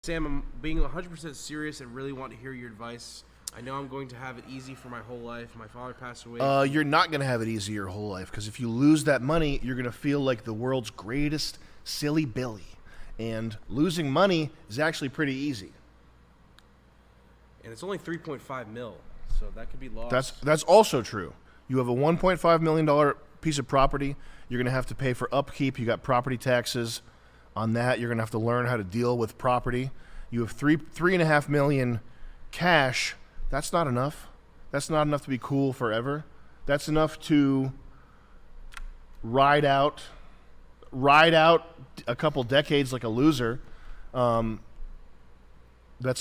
Sam, I'm being 100% serious and really want to hear your advice. I know I'm going to have it easy for my whole life. My father passed away. You're not going to have it easy your whole life, because if you lose that money, you're going to feel like the world's greatest silly Billy. And losing money is actually pretty easy. And it's only 3.5 mil, so that could be lost. That's also true. You have a $1.5 million piece of property. You're going to have to pay for upkeep. You got property taxes on that. You're going to have to learn how to deal with property. You have $3.5 million cash. That's not enough. That's not enough to be cool forever. That's enough to ride out a couple decades like a loser. That's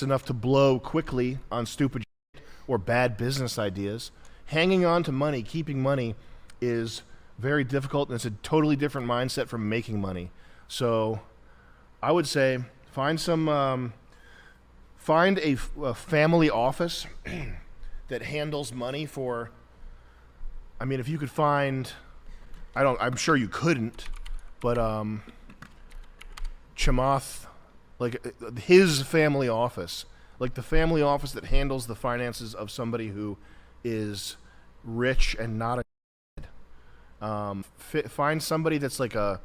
enough to blow quickly on stupid shit or bad business ideas. Hanging on to money, keeping money is very difficult, and it's a totally different mindset from making money. So I would say find a family office that handles money for, I mean, if you could find, I'm sure you couldn't, but Chamath, like his family office, like the family office that handles the finances of somebody who is rich and not a find somebody that's like a,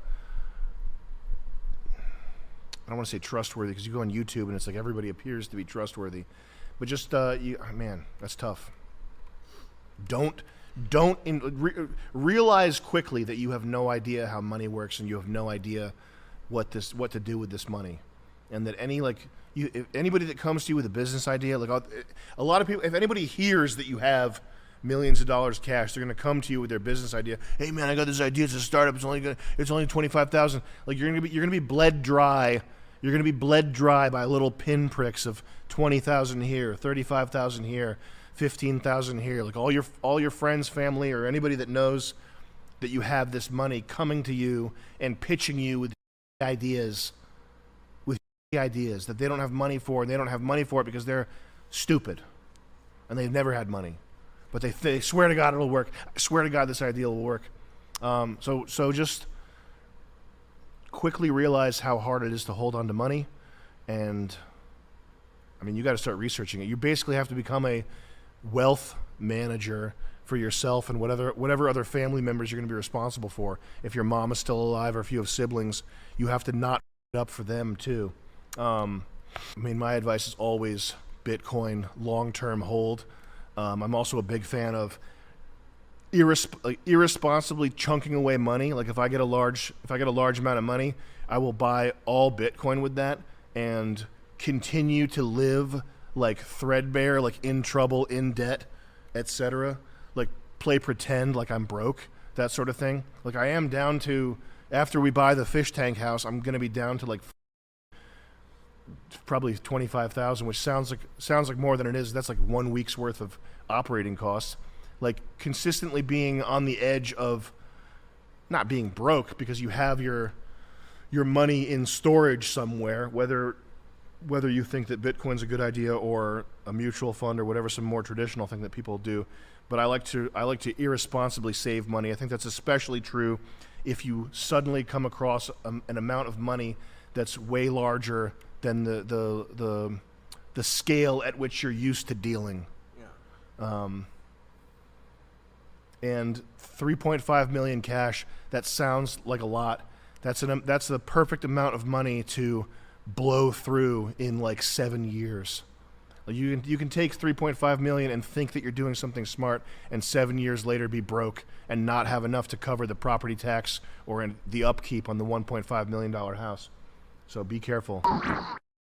I don't want to say trustworthy, because you go on YouTube and it's like everybody appears to be trustworthy, but just man, that's tough. Realize quickly that you have no idea how money works, and you have no idea what to do with this money, and that if anybody that comes to you with a business idea, like a lot of people, if anybody hears that you have millions of dollars cash, they're going to come to you with their business idea. Hey man, I got this idea. It's a startup. It's only $25,000. Like you're going to be bled dry. You're going to be bled dry by little pinpricks of 20,000 here, 35,000 here, 15,000 here. Like all your friends, family, or anybody that knows that you have this money coming to you and pitching you with ideas that they don't have money for, and they don't have money for it because they're stupid and they've never had money. But they swear to God it'll work. I swear to God this idea will work. So just quickly realize how hard it is to hold on to money, and I mean you got to start researching it. You basically have to become a wealth manager for yourself and whatever other family members you're going to be responsible for. If your mom is still alive or if you have siblings, you have to not f it up for them too. I mean, my advice is always Bitcoin, long-term hold. I'm also a big fan of irresponsibly chunking away money. Like if I get a large amount of money, I will buy all Bitcoin with that and continue to live like threadbare, like in trouble, in debt, etc. Like play pretend like I'm broke, that sort of thing. Like I am down to, after we buy the fish tank house, I'm gonna be down to like probably 25,000, which sounds like more than it is. That's like 1 week's worth of operating costs. Like consistently being on the edge of not being broke because you have your money in storage somewhere, whether you think that Bitcoin's a good idea or a mutual fund or whatever, some more traditional thing that people do. But I like to irresponsibly save money. I think that's especially true if you suddenly come across an amount of money that's way larger than the scale at which you're used to dealing. Yeah. And 3.5 million cash, that sounds like a lot. That's the perfect amount of money to blow through in like 7 years. Like you can take 3.5 million and think that you're doing something smart, and 7 years later be broke and not have enough to cover the property tax or the upkeep on the $1.5 million house. So be careful.